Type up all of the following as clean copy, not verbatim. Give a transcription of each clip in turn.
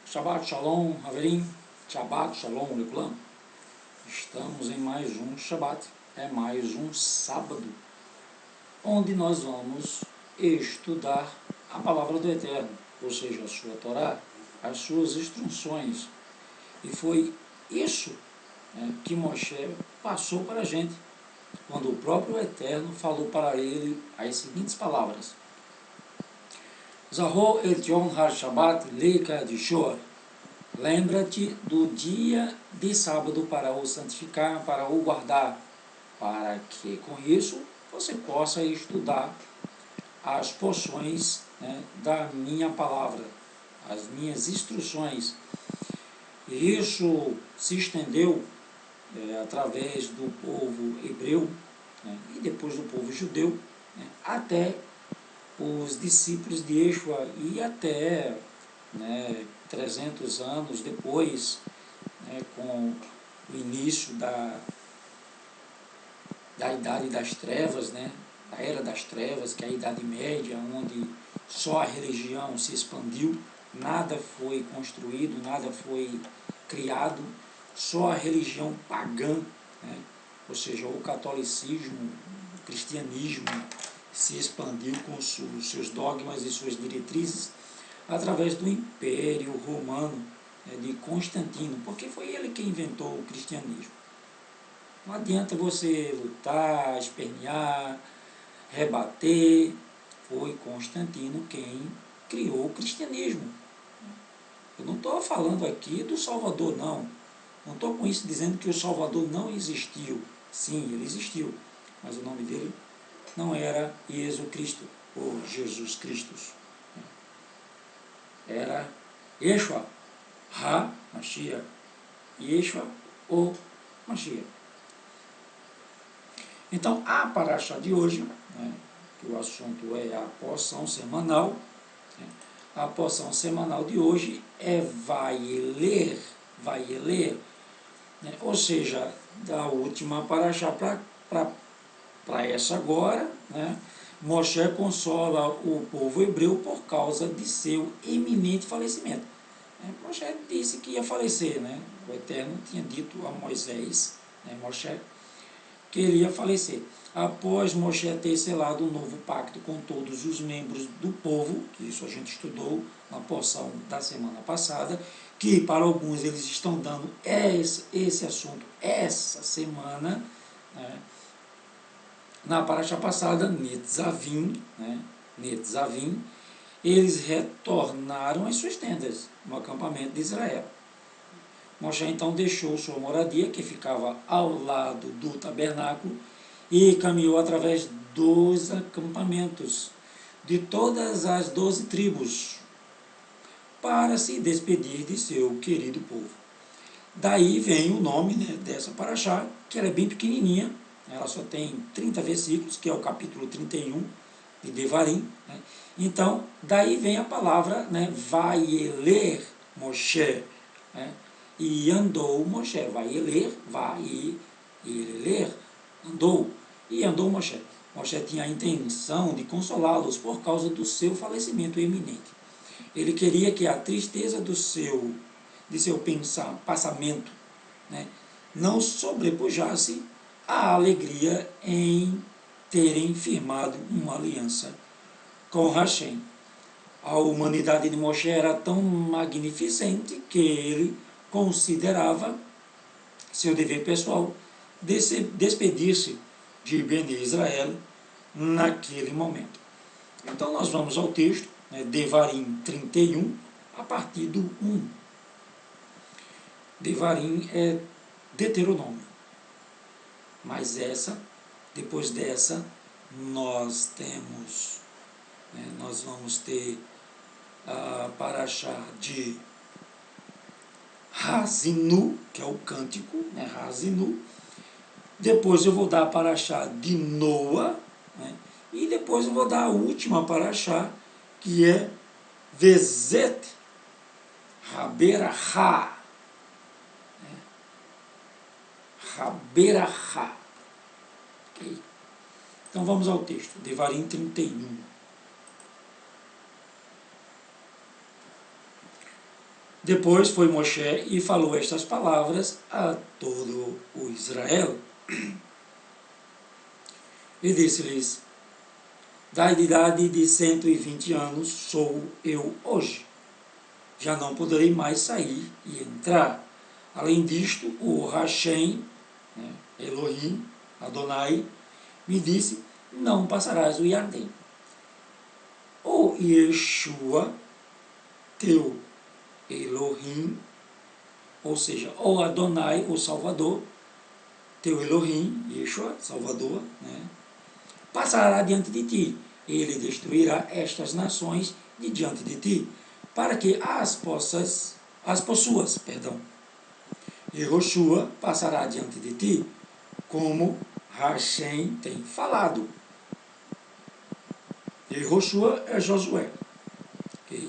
Shabbat Shalom, Haverim, Shabbat Shalom, Lekulam. Estamos em mais um Shabbat, mais um sábado, onde nós vamos estudar a palavra do Eterno, ou seja, a sua Torá, as suas instruções. E foi isso que Moshe passou para a gente, quando o próprio Eterno falou para ele as seguintes palavras: Zahor et Yom HaShabbat Leika de Shor. Lembra-te do dia de sábado para o santificar, para o guardar, para que com isso você possa estudar as porções da minha palavra, as minhas instruções. E isso se estendeu através do povo hebreu e depois do povo judeu, até os discípulos de Yeshua e até 300 anos depois, com o início da Idade das Trevas, da Era das Trevas, que é a Idade Média, onde só a religião se expandiu, nada foi construído, nada foi criado, só a religião pagã, ou seja, o catolicismo, o cristianismo, se expandiu com os seus dogmas e suas diretrizes através do Império Romano de Constantino, porque foi ele que inventou o cristianismo. Não adianta você lutar, espernear, rebater, foi Constantino quem criou o cristianismo. Eu não estou falando aqui do Salvador, não. Não estou com isso dizendo que o Salvador não existiu. Sim, ele existiu, mas o nome dele não era Jesus Cristo, ou Jesus Cristo. Era Yeshua HaMashiach, Yeshua o Mashiach. Então, a paraxá de hoje, que o assunto é a porção semanal, a porção semanal de hoje é Vaieler, ou seja, da última paraxá para essa agora, Moshe consola o povo hebreu por causa de seu iminente falecimento. Moshe disse que ia falecer, o Eterno tinha dito a Moisés, Moshe, que ele ia falecer. Após Moshe ter selado um novo pacto com todos os membros do povo, que isso a gente estudou na porção da semana passada, que para alguns eles estão dando esse assunto essa semana, na paraxá passada, Netzavim, eles retornaram às suas tendas no acampamento de Israel. Moshe então deixou sua moradia, que ficava ao lado do tabernáculo, e caminhou através dos acampamentos de todas as 12 tribos para se despedir de seu querido povo. Daí vem o nome dessa paraxá, que ela é bem pequenininha, ela só tem 30 versículos, que é o capítulo 31 de Devarim. Então, daí vem a palavra, Vaieler Moshe, e andou Moshe, Vaieler, andou, e andou Moshe. Moshe tinha a intenção de consolá-los por causa do seu falecimento iminente. Ele queria que a tristeza de seu passamento não sobrepujasse a alegria em terem firmado uma aliança com Hashem. A humanidade de Moshe era tão magnificente que ele considerava seu dever pessoal despedir-se de Bene Israel naquele momento. Então nós vamos ao texto, Devarim 31, a partir do 1. Devarim é Deuteronômio. Mas depois dessa, nós vamos ter a paraxá de Hazinu, que é o cântico, Hazinu. Depois eu vou dar a paraxá de Noa, e depois eu vou dar a última paraxá, que é Vezet Haberachá. Haberachá. Okay? Então vamos ao texto, Devarim 31. Depois foi Moshe e falou estas palavras a todo o Israel. E disse-lhes: da idade de 120 anos sou eu hoje. Já não poderei mais sair e entrar. Além disto, o Hashem, né, Elohim, Adonai, me disse: não passarás o Iardém. O Yeshua, teu Elohim, ou seja, o Adonai, o Salvador, teu Elohim, Yeshua, Salvador, né, passará diante de ti. Ele destruirá estas nações de diante de ti, para que as possuas. Yehoshua passará diante de ti, como Hashem tem falado. Yehoshua é Josué. Okay?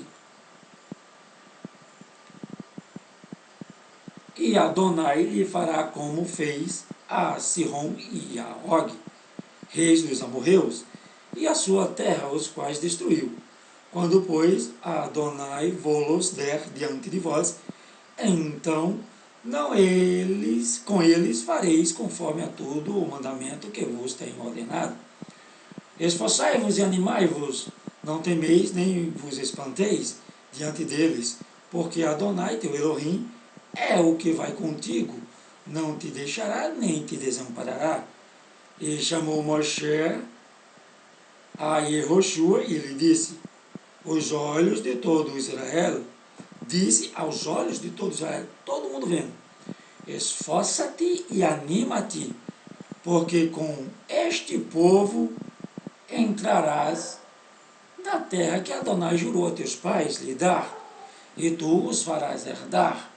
E Adonai lhe fará como fez a Sihon e a Og, reis dos amorreus, e a sua terra, os quais destruiu. Quando, pois, Adonai vos der diante de vós, então com eles fareis conforme a tudo o mandamento que vos tenho ordenado. Esforçai-vos e animai-vos, não temeis nem vos espanteis diante deles, porque Adonai, teu Elohim, é o que vai contigo, não te deixará nem te desamparará. E chamou Moshe a Yehoshua e lhe disse: os olhos de todo Israel, disse aos olhos de todo Israel, todo mundo vendo: esforça-te e anima-te, porque com este povo entrarás na terra que Adonai jurou a teus pais lhe dar, e tu os farás herdar.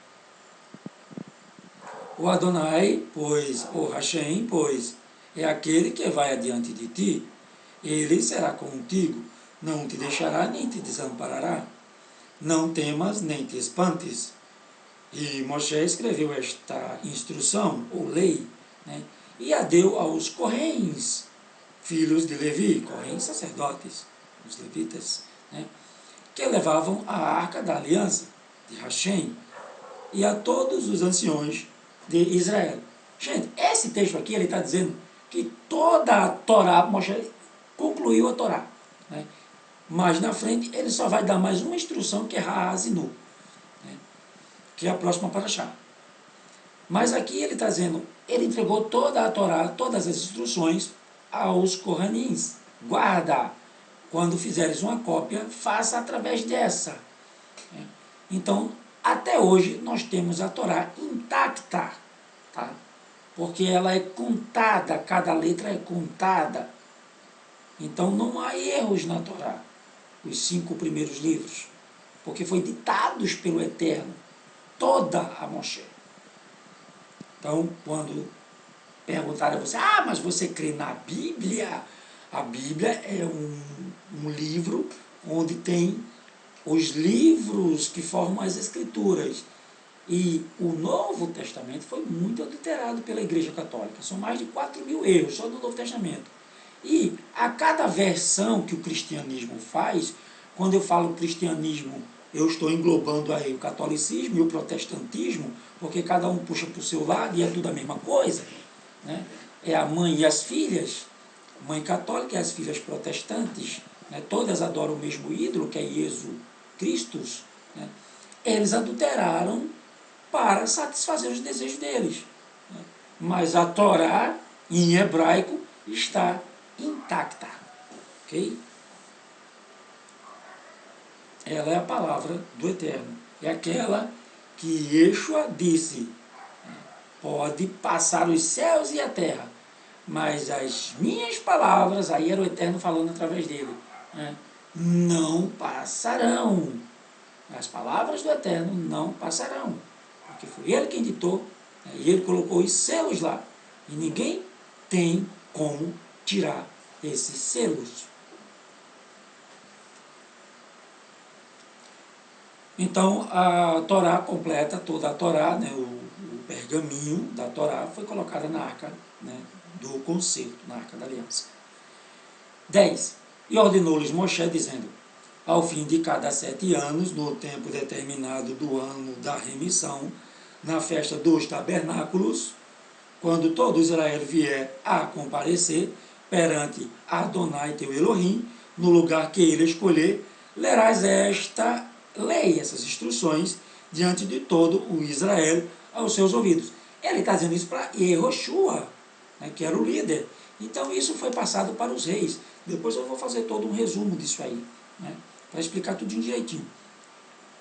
O Adonai, pois, o Hashem, pois, é aquele que vai adiante de ti. Ele será contigo, não te deixará nem te desamparará. Não temas nem te espantes. E Moshe escreveu esta instrução, ou lei, né, e a deu aos Correns, filhos de Levi, Correns sacerdotes, os levitas, né, que levavam a arca da aliança de Hashem, e a todos os anciões de Israel. Gente, esse texto aqui, ele está dizendo que toda a Torá, Moshe concluiu a Torá, né? Mas na frente ele só vai dar mais uma instrução, que é Ha'azinu, né? Que é a próxima paraxá. Mas aqui ele está dizendo, ele entregou toda a Torá, todas as instruções aos Kohanins. Guarda, quando fizeres uma cópia, faça através dessa, né? Então, até hoje, nós temos a Torá intacta, tá? Porque ela é contada, cada letra é contada. Então, não há erros na Torá, os 5 primeiros livros, porque foi ditados pelo Eterno, toda a Moshe. Então, quando perguntarem a você, mas você crê na Bíblia? A Bíblia é um livro onde tem os livros que formam as Escrituras. E o Novo Testamento foi muito adulterado pela Igreja Católica. São mais de 4.000 erros só no Novo Testamento. E a cada versão que o cristianismo faz, quando eu falo cristianismo, eu estou englobando aí o catolicismo e o protestantismo, porque cada um puxa para o seu lado e é tudo a mesma coisa, né? É a mãe e as filhas, a mãe católica e as filhas protestantes, né? Todas adoram o mesmo ídolo, que é Jesus Cristo, né? Eles adulteraram para satisfazer os desejos deles, né? Mas a Torá, em hebraico, está intacta, ok? Ela é a palavra do Eterno, é aquela que Yeshua disse, pode passar os céus e a terra, mas as minhas palavras, aí era o Eterno falando através dele, né, não passarão. As palavras do Eterno não passarão, porque foi ele quem ditou, né, e ele colocou os selos lá, e ninguém tem como tirar esses selos. Então, a Torá completa, toda a Torá, né, o pergaminho da Torá foi colocada na arca, né, do concerto, na arca da aliança. 10. E ordenou-lhes Moshe, dizendo, ao fim de cada 7 anos, no tempo determinado do ano da remissão, na festa dos tabernáculos, quando todo Israel vier a comparecer perante Adonai teu Elohim, no lugar que ele escolher, lerás esta lei, essas instruções, diante de todo o Israel aos seus ouvidos. Ele está dizendo isso para Yehoshua, né, que era o líder. Então isso foi passado para os reis. Depois eu vou fazer todo um resumo disso aí, né, para explicar tudo direitinho.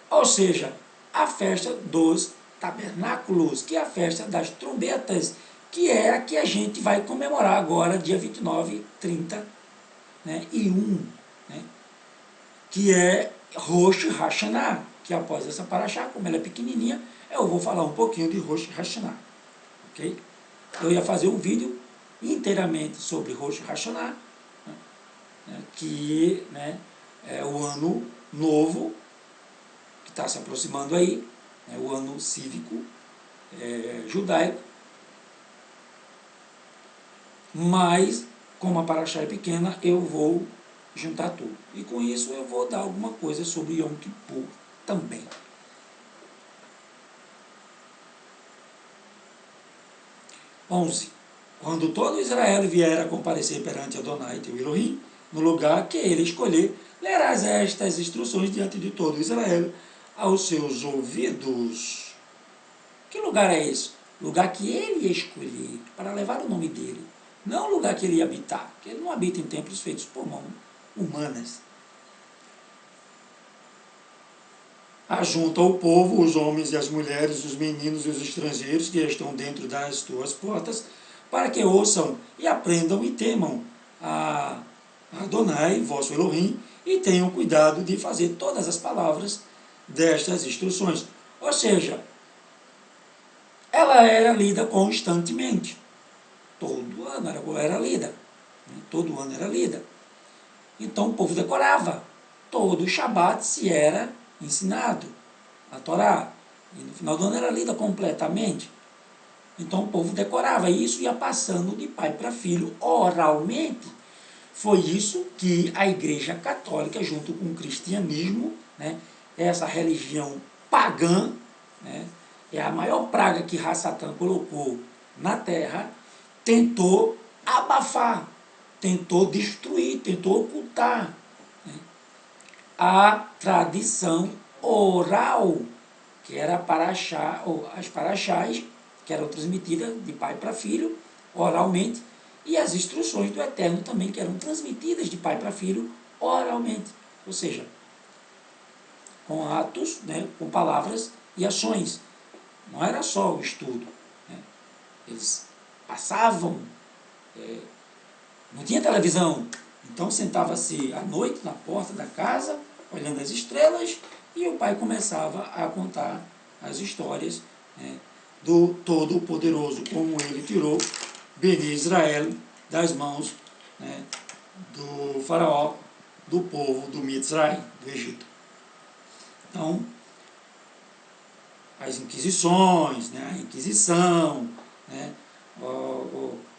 Ou seja, a festa dos tabernáculos, que é a festa das trombetas, que é a que a gente vai comemorar agora, dia 29, 30, né, e 1, né, que é Rosh Hashanah, que após essa paraxá, como ela é pequenininha, eu vou falar um pouquinho de Rosh Hashanah, ok? Eu ia fazer um vídeo inteiramente sobre Rosh Hashanah, né, que, né, é o ano novo, que está se aproximando aí, né, o ano cívico judaico, mas, como a paraxá é pequena, eu vou juntar tudo. E com isso eu vou dar alguma coisa sobre Yom Kippur também. Quando todo Israel vier a comparecer perante Adonai teu Elohim, no lugar que ele escolher, lerás estas instruções diante de todo Israel aos seus ouvidos. Que lugar é esse? Lugar que ele ia escolher para levar o nome dele. Não o lugar que ele ia habitar, porque ele não habita em templos feitos por mãos humanas. Ajunta o povo, os homens e as mulheres, os meninos e os estrangeiros que estão dentro das tuas portas, para que ouçam e aprendam e temam a Adonai, vosso Elohim, e tenham cuidado de fazer todas as palavras destas instruções. Ou seja, ela era lida constantemente. Todo ano era lida. Né? Todo ano era lida. Então o povo decorava. Todo Shabat se era ensinado a Torá. E no final do ano era lida completamente. Então o povo decorava. E isso ia passando de pai para filho oralmente. Foi isso que a Igreja Católica, junto com o cristianismo, né, essa religião pagã, né, é a maior praga que Ra-Satã colocou na Terra, tentou abafar, tentou destruir, tentou ocultar, né, a tradição oral, que era paraxá, ou as paraxás, que eram transmitidas de pai para filho, oralmente, e as instruções do Eterno também, que eram transmitidas de pai para filho, oralmente. Ou seja, com atos, né, com palavras e ações. Não era só o estudo. Né? Eles passavam, não tinha televisão, então sentava-se à noite na porta da casa, olhando as estrelas, e o pai começava a contar as histórias, né, do Todo-Poderoso, como ele tirou Beni Israel das mãos, né, do faraó, do povo do Mitzray, do Egito. Então, as inquisições, né, a Inquisição, né,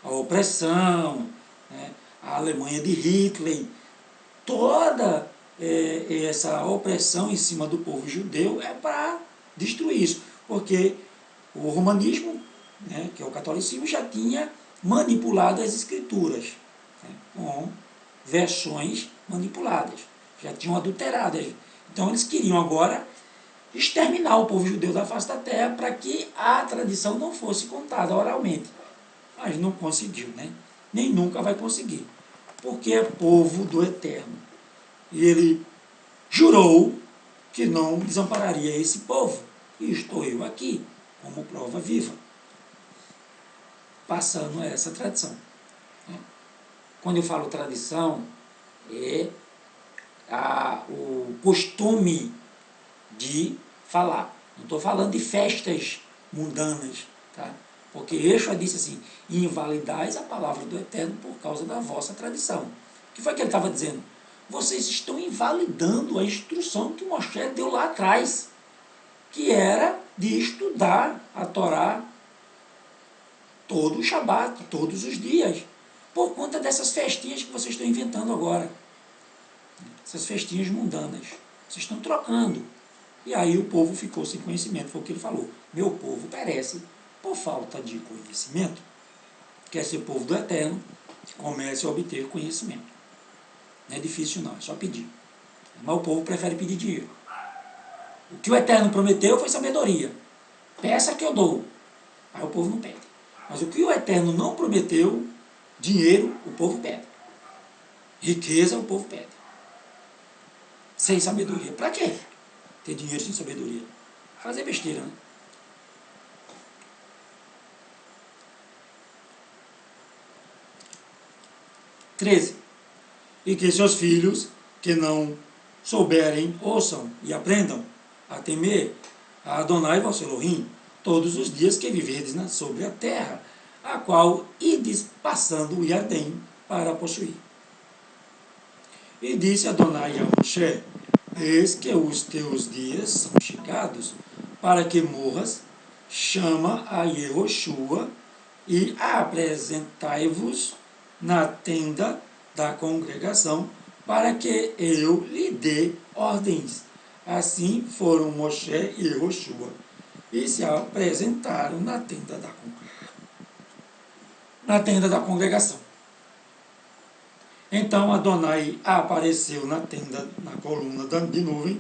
a opressão, né, a Alemanha de Hitler, toda essa opressão em cima do povo judeu é para destruir isso, porque o romanismo, né, que é o catolicismo, já tinha manipulado as escrituras, né, com versões manipuladas, já tinham adulteradas. Então eles queriam agora exterminar o povo judeu da face da terra para que a tradição não fosse contada oralmente. Mas não conseguiu, né? Nem nunca vai conseguir, porque é povo do Eterno. E ele jurou que não desampararia esse povo. E estou eu aqui, como prova viva, passando essa tradição. Quando eu falo tradição, é o costume de falar. Não estou falando de festas mundanas, tá? Porque Yeshua disse assim, invalidais a palavra do Eterno por causa da vossa tradição. O que foi que ele estava dizendo? Vocês estão invalidando a instrução que Moshe deu lá atrás, que era de estudar a Torá todo o Shabat, todos os dias, por conta dessas festinhas que vocês estão inventando agora. essas festinhas mundanas. Vocês estão trocando. E aí o povo ficou sem conhecimento, foi o que ele falou. Meu povo perece por falta de conhecimento. Quer ser povo do Eterno, comece a obter conhecimento. Não é difícil não, é só pedir. Mas o povo prefere pedir dinheiro. O que o Eterno prometeu foi sabedoria. Peça que eu dou. Aí o povo não pede. Mas o que o Eterno não prometeu, dinheiro, o povo pede. Riqueza, o povo pede. Sem sabedoria. Para quê? Ter dinheiro sem sabedoria. Fazer besteira, né? Treze. E que seus filhos, que não souberem, ouçam e aprendam a temer a Adonai vosso Elohim todos os dias que viverdes sobre a terra, a qual ides passando o Iardém para possuir. E disse Adonai a Moshe: eis que os teus dias são chegados para que morras, chama a Yehoshua e apresentai-vos na tenda da congregação para que eu lhe dê ordens. Assim foram Moshe e Yehoshua e se apresentaram na tenda da congregação. Então Adonai apareceu na tenda, na coluna de nuvem,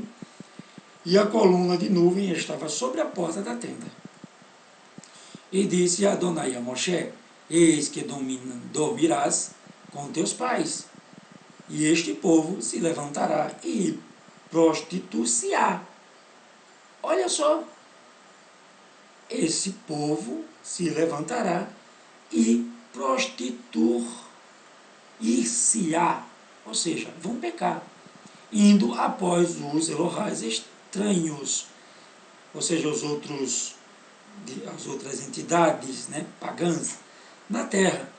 e a coluna de nuvem estava sobre a porta da tenda. E disse Adonai a Moshe: eis que dormirás com teus pais, e este povo se levantará e prostituir-se-á. Olha só, esse povo se levantará e prostituir-se-á, ou seja, vão pecar, indo após os Elohais estranhos, ou seja, as outras entidades, né, pagãs na terra,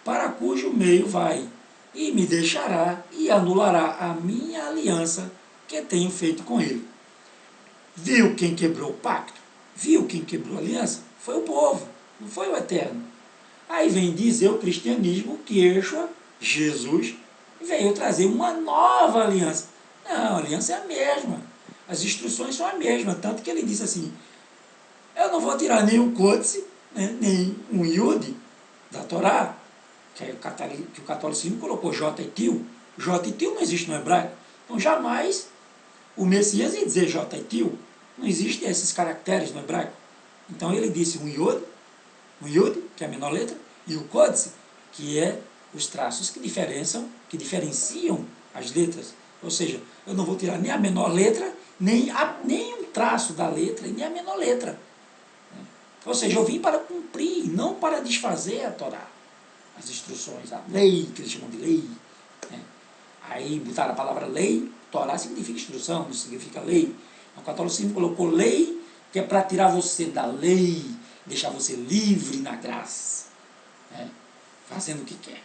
para cujo meio vai, e me deixará e anulará a minha aliança que tenho feito com ele. Viu quem quebrou o pacto? Viu quem quebrou a aliança? Foi o povo, não foi o Eterno. Aí vem dizer o cristianismo que Yeshua, Jesus, veio trazer uma nova aliança. Não, a aliança é a mesma. As instruções são as mesmas. Tanto que ele disse assim: eu não vou tirar nem o Códice, né, nem um Yud da Torá, que o catolicismo colocou J e Til. J e Til não existe no hebraico. Então jamais o Messias ia dizer J e Til. Não existem esses caracteres no hebraico. Então ele disse um Yud, que é a menor letra, e o Códice, que é os traços que diferenciam as letras. Ou seja, eu não vou tirar nem a menor letra, nem um traço da letra, e nem a menor letra. Ou seja, eu vim para cumprir, não para desfazer a Torá, as instruções, a lei, que eles chamam de lei. Né? Aí botaram a palavra lei, Torá significa instrução, não significa lei. O catolicismo colocou lei, que é para tirar você da lei, deixar você livre na graça, né? Fazendo o que quer.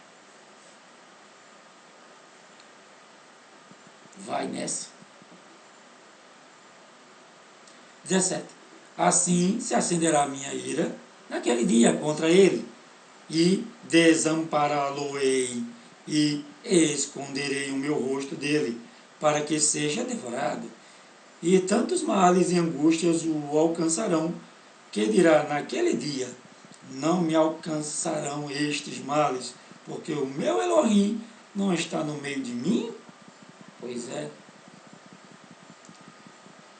Vai nessa. 17. Assim se acenderá a minha ira naquele dia contra ele, e desampará-lo-ei, e esconderei o meu rosto dele, para que seja devorado. E tantos males e angústias o alcançarão, que dirá naquele dia: não me alcançarão estes males, porque o meu Elohim não está no meio de mim? Pois é.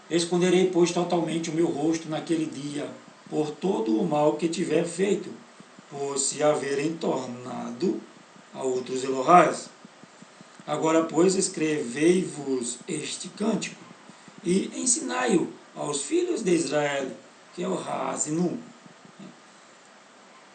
Esconderei, pois, totalmente o meu rosto naquele dia, por todo o mal que tiver feito, por se haverem tornado a outros Elohais. Agora, pois, escrevei-vos este cântico, e ensinai-o aos filhos de Israel, que é o Haazinu.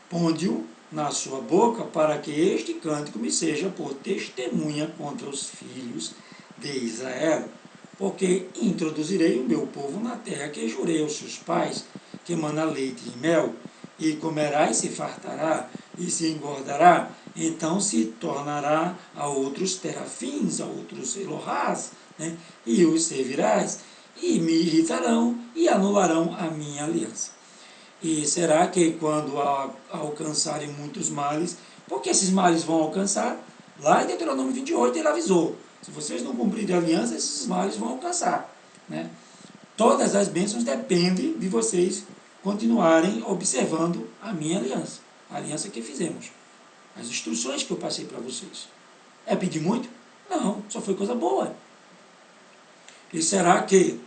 Ponde-o na sua boca, para que este cântico me seja por testemunha contra os filhos de Israel. Porque introduzirei o meu povo na terra que jurei aos seus pais, que mana leite e mel, e comerá e se fartará, e se engordará, então se tornará a outros terafins, a outros Elohás, né? E os servirás, e me irritarão, e anularão a minha aliança. E será que quando alcançarem muitos males, porque esses males vão alcançar, lá em Deuteronômio 28 ele avisou, Se vocês não cumprirem a aliança, esses males vão alcançar, né? Todas as bênçãos dependem de vocês continuarem observando a minha aliança, a aliança que fizemos, as instruções que eu passei para vocês. É pedir muito? Não, só foi coisa boa. E será que,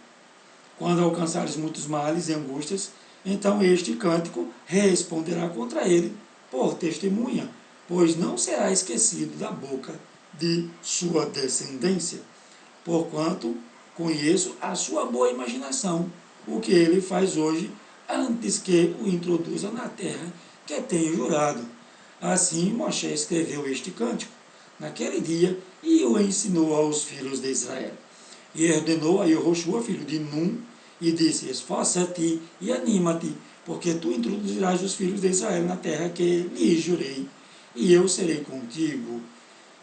quando alcançares muitos males e angústias, então este cântico responderá contra ele por testemunha, pois não será esquecido da boca de sua descendência, porquanto conheço a sua boa imaginação, o que ele faz hoje, antes que o introduza na terra que tenho jurado. Assim Moshe escreveu este cântico naquele dia e o ensinou aos filhos de Israel. E ordenou a Yehoshua, filho de Nun, e disse: esforça-te e anima-te, porque tu introduzirás os filhos de Israel na terra que lhes jurei, e eu serei contigo.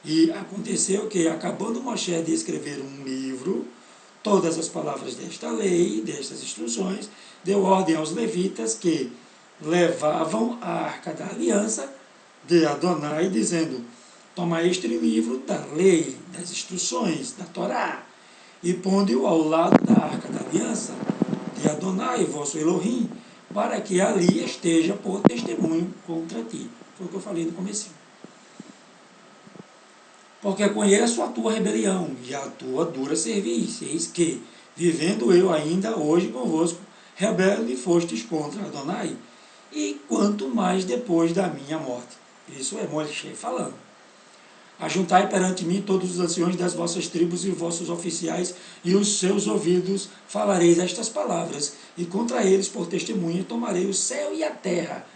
E aconteceu que, acabando Moshe de escrever um livro, todas as palavras desta lei, destas instruções, deu ordem aos levitas que levavam a arca da aliança de Adonai, dizendo: toma este livro da lei, das instruções, da Torá, e ponde-o ao lado da arca da aliança de Adonai, vosso Elohim, para que ali esteja por testemunho contra ti. Foi o que eu falei no comecinho. Porque conheço a tua rebelião e a tua dura serviço, eis que, vivendo eu ainda hoje convosco, rebelde fostes contra Adonai, e quanto mais depois da minha morte. Isso é Moshe falando. Ajuntai perante mim todos os anciões das vossas tribos e vossos oficiais, e os seus ouvidos falareis estas palavras, e contra eles, por testemunha, tomarei o céu e a terra.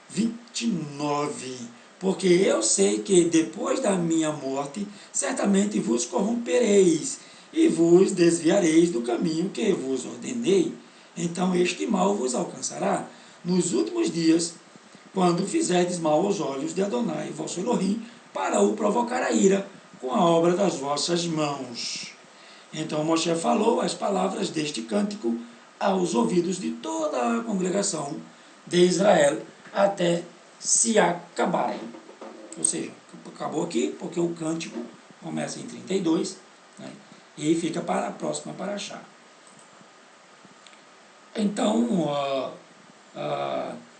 29. Porque eu sei que depois da minha morte, certamente vos corrompereis, e vos desviareis do caminho que vos ordenei. Então este mal vos alcançará nos últimos dias, quando fizerdes mal aos olhos de Adonai, vosso Elohim, para o provocar a ira com a obra das vossas mãos. Então Moshe falou as palavras deste cântico aos ouvidos de toda a congregação de Israel, até se acabarem. Ou seja, acabou aqui, porque o cântico começa em 32, né, e fica para a próxima paraxá. Então,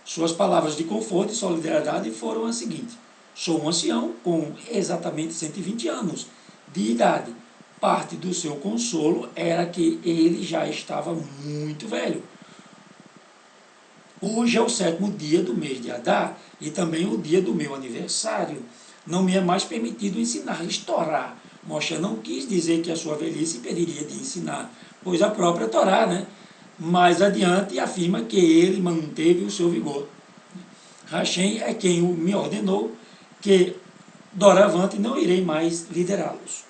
suas palavras de conforto e solidariedade foram as seguintes: sou um ancião com exatamente 120 anos de idade. Parte do seu consolo era que ele já estava muito velho. Hoje é o 7º dia do mês de Adar e também o dia do meu aniversário. Não me é mais permitido ensinar-lhes Torá. Moshe não quis dizer que a sua velhice impediria de ensinar, pois a própria Torá, né, mais adiante afirma que ele manteve o seu vigor. Hashem é quem me ordenou que doravante não irei mais liderá-los.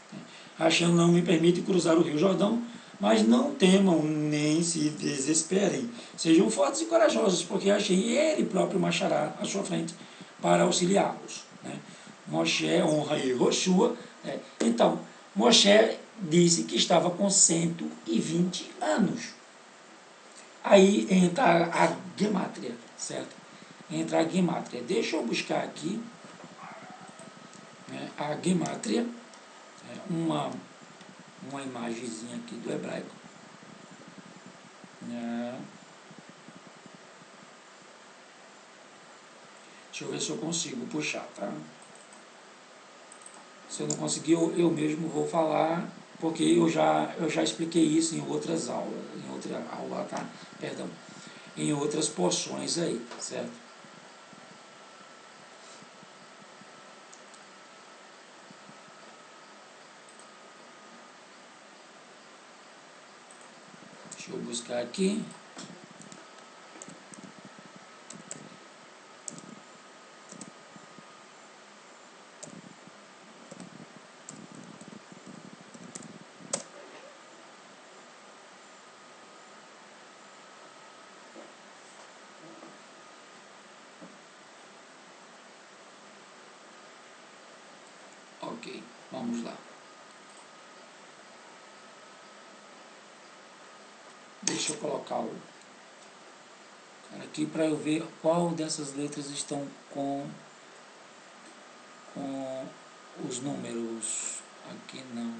Hashem não me permite cruzar o rio Jordão, mas não temam nem se desesperem. Sejam fortes e corajosos, porque Hashem, ele próprio marchará à sua frente para auxiliá-los. Né? Moshe honra Yehoshua. Né? Então, Moshe disse que estava com 120 anos. Aí entra a gemátria, certo? Entra a gemátria. Deixa eu buscar aqui, né, a gemátria, uma imagenzinha aqui do hebraico. Deixa eu ver se eu consigo puxar, tá? Se eu não conseguir, eu mesmo vou falar, porque eu já expliquei isso em outras aulas, em outra aula, tá? Perdão, em outras porções aí, certo? Deixa eu buscar aqui. Ok, vamos lá. Deixa eu colocar o cara aqui para eu ver qual dessas letras estão com os números. aqui não,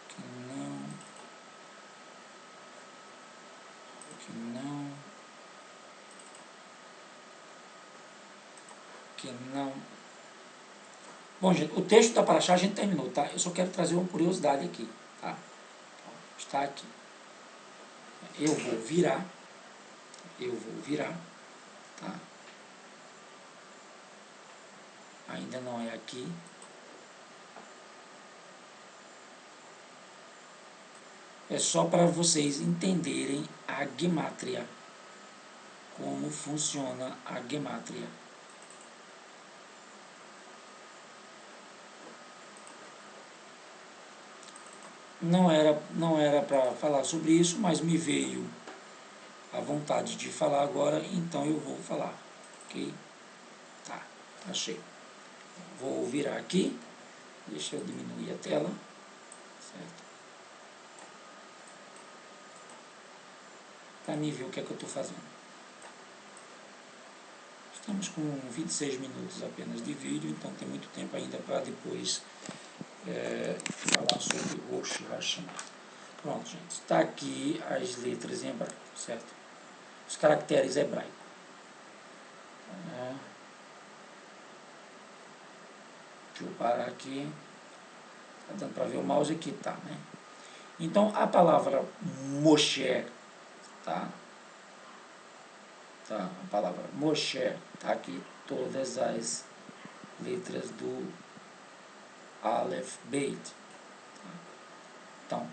aqui não, aqui não, aqui não. Bom, gente, o texto da Paraxá a gente terminou, tá? Eu só quero trazer uma curiosidade aqui, tá? Está aqui. Eu vou virar, tá? Ainda não é aqui. É só para vocês entenderem a gemátria, como funciona a gemátria. Não era para falar sobre isso, mas me veio a vontade de falar agora, então eu vou falar, ok? Tá, achei. Vou virar aqui, deixa eu diminuir a tela, certo? Para mim ver o que é que eu estou fazendo. Estamos com 26 minutos apenas de vídeo, então tem muito tempo ainda para depois falar sobre Rosh Hashanah. Pronto, gente. Está aqui as letras em hebraico, certo? Os caracteres hebraicos. Deixa eu parar aqui. Está dando para ver o mouse aqui, tá, né? Então, a palavra Moshe, tá? A palavra Moshe, tá aqui todas as letras do Aleph Beit. Então,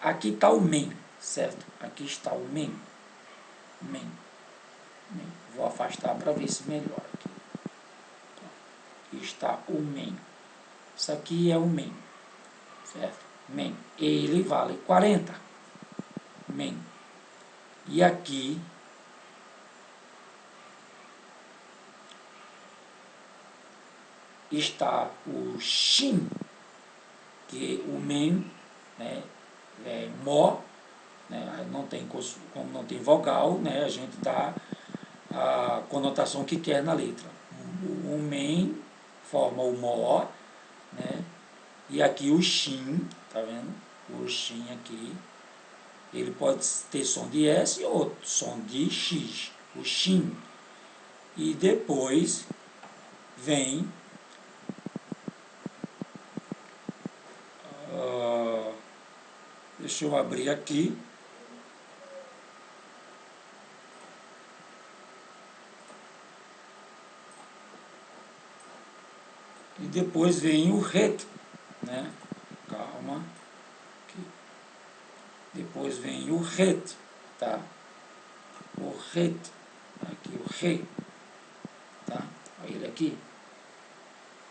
aqui está o Men, certo? Aqui está o Men. Vou afastar para ver se melhora aqui. Aqui está o Men. Isso aqui é o Men, certo? Men. Ele vale 40. Men. E aqui está o Shin, que o Men, né, é Mó, né, não tem, como não tem vogal, né, a gente dá a conotação que quer na letra. O Men forma o Mó, né, e aqui o Shin, tá vendo? O Shin aqui, ele pode ter som de S ou som de X, o Shin. E depois vem deixa eu abrir aqui. E depois vem o Het, né? Calma. Aqui. Depois vem o Het, tá? O Het. Aqui o Re, tá? Olha ele aqui.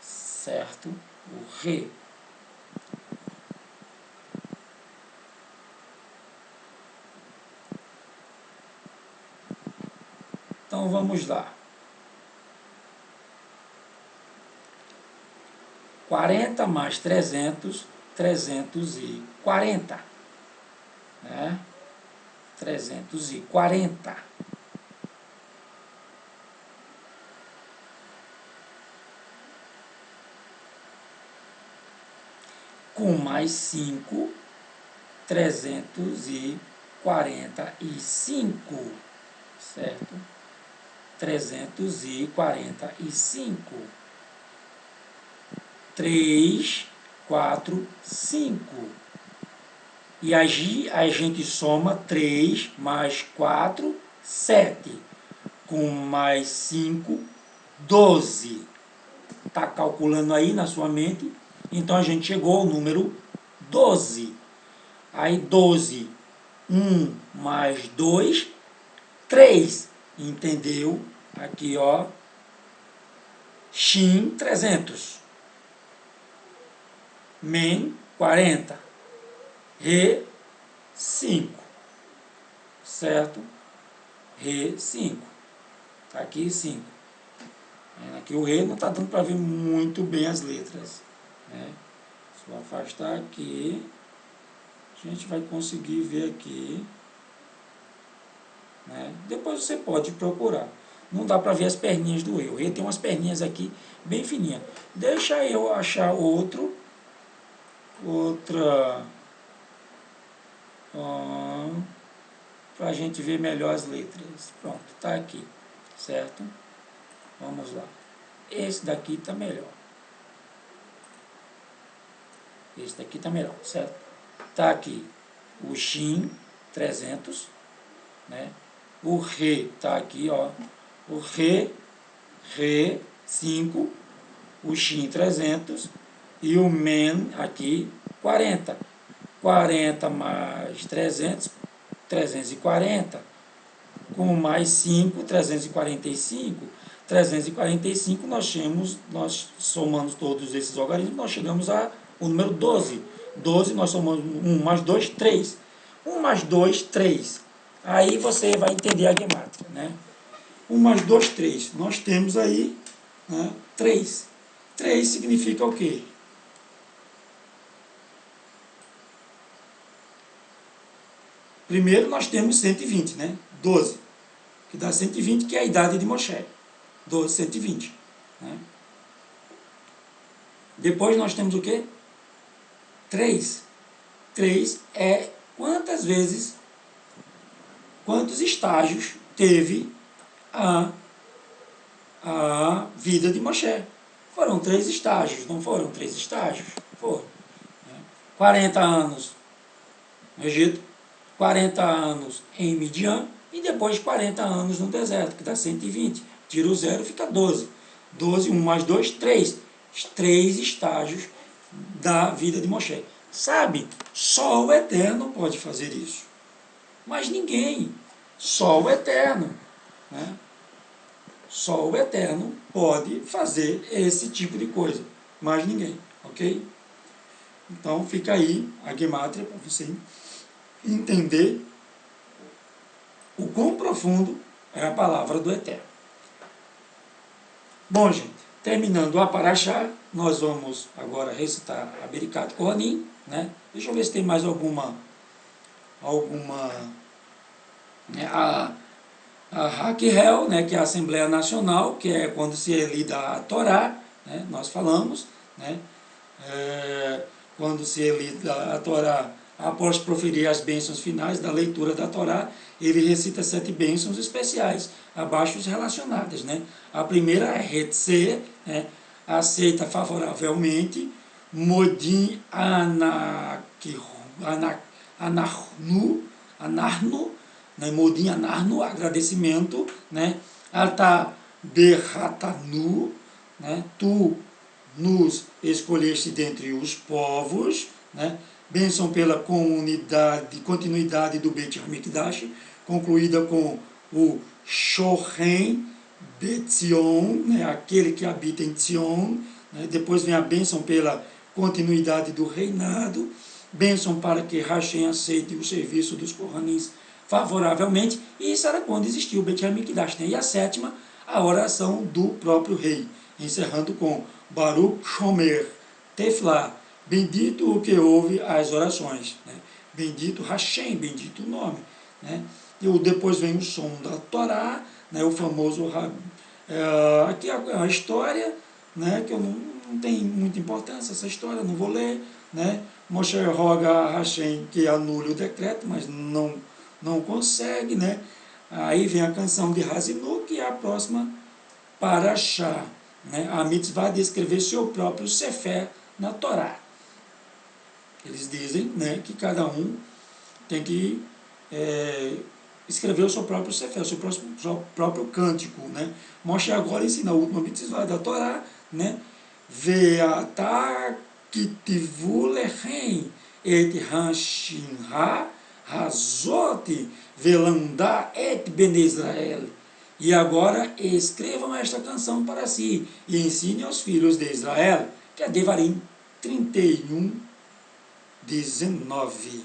Certo? O Re. Então vamos lá. 40 mais 300, 340. Né? 340. Com mais 5, 345. Certo? 345. 3, 4, 5. E a gente soma 3 mais 4, 7. Com mais 5, 12. Está calculando aí na sua mente? Então a gente chegou ao número 12. Aí 12, 1 mais 2, 3. Entendeu? Aqui, ó. Shin, 300. Men, 40. Re, 5. Certo? Re, 5. Tá aqui 5. Aqui o Re não está dando para ver muito bem as letras. Né? Se eu afastar aqui, a gente vai conseguir ver aqui. Né? Depois você pode procurar. não dá para ver as perninhas do E. O E tem umas perninhas aqui bem fininhas. Deixa eu achar outra para a gente ver melhor as letras. Pronto, está aqui, certo? Vamos lá. Esse daqui está melhor. Esse daqui está melhor, certo? Está aqui o Shin 300, né? O Re está aqui, ó. O Re 5, o Shin 300 e o Men aqui 40. 40 mais 300, 340, com mais 5, 345. 345 nós somamos todos esses algarismos, nós chegamos ao número 12. 12 nós somamos 1 mais 2, 3. 1 mais 2, 3. Aí você vai entender a gemática, né? 1 mais 2, 3. Nós temos aí, né, 3. 3 significa o quê? Primeiro nós temos 120, né? 12, que dá 120, que é a idade de Moshe. 12, 120. Né? Depois nós temos o quê? 3. 3 é quantas vezes, quantos estágios teve a vida de Moshe. Foram 3 estágios, não foram 3 estágios? Foram. 40 anos no Egito, 40 anos em Midian e depois 40 anos no deserto, que dá 120. Tira o zero, fica 12. 12, 1 mais 2, 3. 3 estágios da vida de Moshe. Sabe, só o Eterno pode fazer isso. Mas ninguém. Só o Eterno. Né? Só o Eterno pode fazer esse tipo de coisa. Mais ninguém. Ok? Então fica aí a gemátria para você entender o quão profundo é a palavra do Eterno. Bom, gente, terminando a Paraxá, nós vamos agora recitar a Bericat Kohanim, né? Deixa eu ver se tem mais alguma né, a Hakhel, né, que é a Assembleia Nacional, que é quando se é lida a Torá, né, nós falamos, né, quando se é lida a Torá, após proferir as bênçãos finais da leitura da Torá, ele recita 7 bênçãos especiais, abaixo relacionadas. Né? A primeira é Hetze, né? Aceita favoravelmente, Modim Anarnu, né? Modim Anarnu, agradecimento, né? Ata Berratanu, né? Tu nos escolheste dentre os povos, né? Bênção pela continuidade do Beit HaMikdash, concluída com o Shochen Betzion, né, aquele que habita em Tzion. Né, depois vem a bênção pela continuidade do reinado, bênção para que Hashem aceite o serviço dos Kohanins favoravelmente, e isso era quando existiu o Beit HaMikdash. Né, e a sétima, a oração do próprio rei, encerrando com Baruch Shomer Teflah, bendito o que ouve as orações, né? Bendito Hashem, bendito o nome. Né? E depois vem o som da Torá, né? O famoso... aqui a história, né? Que eu não tem muita importância, essa história, não vou ler. Né? Moshe roga a Hashem que anule o decreto, mas não consegue. Né? Aí vem a canção de Hazinu, que é a próxima Paraxá. Né? A mitzvah de escrever seu próprio Sefer na Torá. Eles dizem, né, que cada um tem que escrever o seu próprio sefer, o seu próprio cântico. Né? Moshe agora ensina a última mitzvah da Torá, né? Ve'atah kitivu lechem et hashinha hazot velandá et ben Israel. E agora escrevam esta canção para si e ensinem aos filhos de Israel, que é Devarim 31, 19.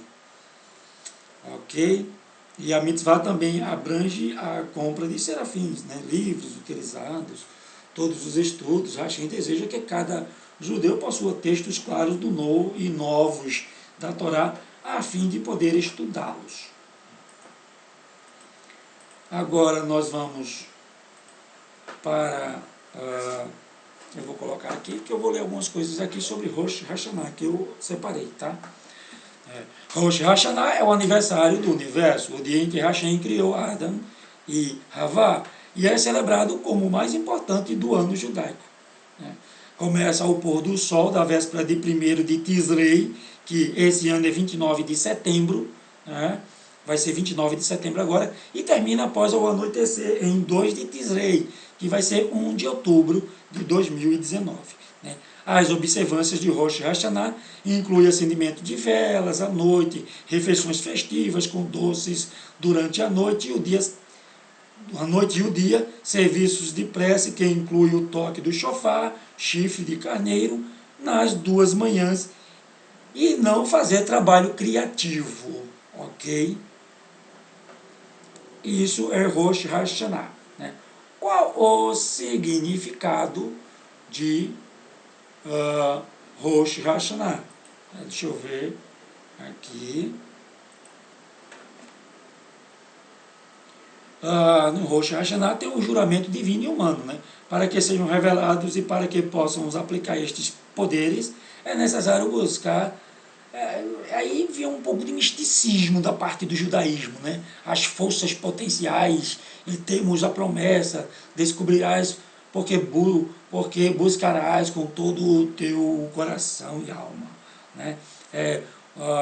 Ok? E a mitzvah também abrange a compra de serafins, né? Livros utilizados, todos os estudos. A gente deseja que cada judeu possua textos claros do novo e novos da Torá, a fim de poder estudá-los. Agora nós vamos para... eu vou colocar aqui, que eu vou ler algumas coisas aqui sobre Rosh Hashanah, que eu separei, tá? Rosh Hashanah é o aniversário do universo, o dia em que Hashem criou Adam e Havá, e é celebrado como o mais importante do ano judaico. Começa ao pôr do sol da véspera de 1º de Tisrei, que esse ano é 29 de setembro, né? Vai ser 29 de setembro agora, e termina após o anoitecer em 2 de Tisrei, que vai ser 1 de outubro de 2019. Né? As observâncias de Rosh Hashanah incluem acendimento de velas à noite, refeições festivas com doces durante a noite e o dia, serviços de prece que inclui o toque do chofar, chifre de carneiro, nas 2 manhãs, e não fazer trabalho criativo, ok? Isso é Rosh Hashanah. Né? Qual o significado de Rosh Hashanah? Deixa eu ver aqui. No Rosh Hashanah tem o juramento divino e humano, né? Para que sejam revelados e para que possam aplicar estes poderes, é necessário buscar. Aí vem um pouco de misticismo da parte do judaísmo, né? As forças potenciais, e temos a promessa, descobrirás porque buscarás com todo o teu coração e alma. Né?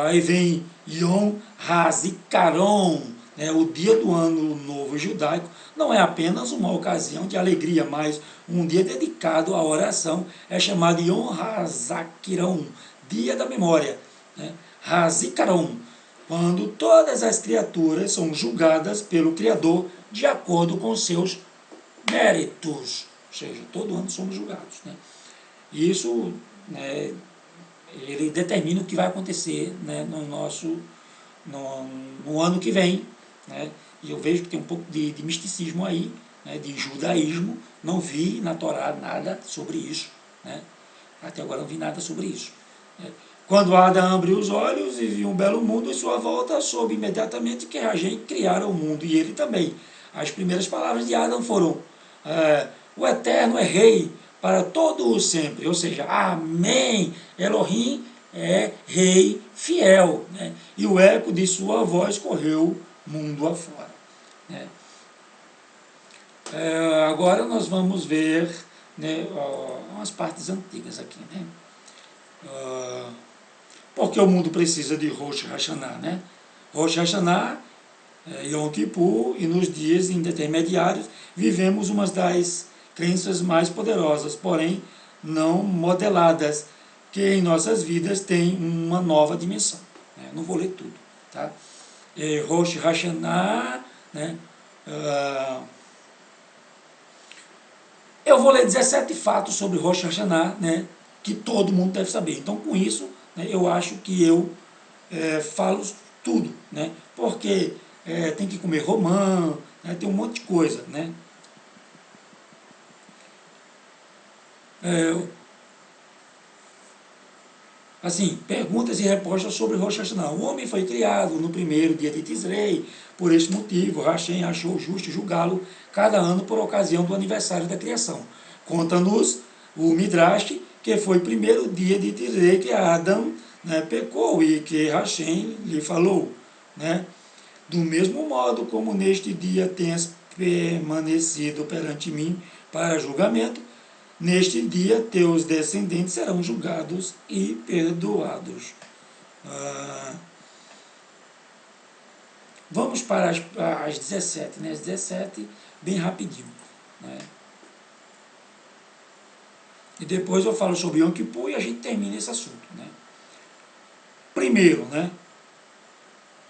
Aí vem Yom HaZikaron, o dia do ano novo judaico, não é apenas uma ocasião de alegria, mas um dia dedicado à oração, é chamado Yom HaZikaron, dia da memória. HaZikaron, quando todas as criaturas são julgadas pelo Criador de acordo com seus méritos. Ou seja, todo ano somos julgados. Né? Isso, ele determina o que vai acontecer, né, no ano que vem. Né? E eu vejo que tem um pouco de misticismo aí, né, de judaísmo. Não vi na Torá nada sobre isso. Né? Até agora não vi nada sobre isso. Né? Quando Adão abriu os olhos e viu um belo mundo em sua volta, soube imediatamente que Hashem criara o mundo, e ele também. As primeiras palavras de Adão foram: o Eterno é Rei para todo o sempre, ou seja, Amém. Elohim é Rei fiel, né? E o eco de sua voz correu mundo afora. Né? Agora nós vamos ver, né, umas partes antigas aqui. Né? Porque o mundo precisa de Rosh Hashanah, né? Rosh Hashanah, Yom Kippur, e nos dias intermediários vivemos uma das crenças mais poderosas, porém não modeladas, que em nossas vidas tem uma nova dimensão. Né? Não vou ler tudo. Tá? Rosh Hashanah, né? Eu vou ler 17 fatos sobre Rosh Hashanah, né, que todo mundo deve saber. Então, com isso, né, eu acho que eu falo tudo, né, porque tem que comer romã, né, tem um monte de coisa. Né. Assim, perguntas e respostas sobre Rosh Hashanah. O homem foi criado no 1º dia de Tisrei. Por esse motivo, Hashem achou justo julgá-lo cada ano por ocasião do aniversário da criação. Conta-nos o Midrash que foi o 1º dia de Tisrei que Adão, né, pecou e que Hashem lhe falou. Né? Do mesmo modo como neste dia tens permanecido perante mim para julgamento, neste dia teus descendentes serão julgados e perdoados. Vamos para as 17, né? As 17, bem rapidinho. Né? E depois eu falo sobre Yom Kippur e a gente termina esse assunto. Né? Primeiro, né?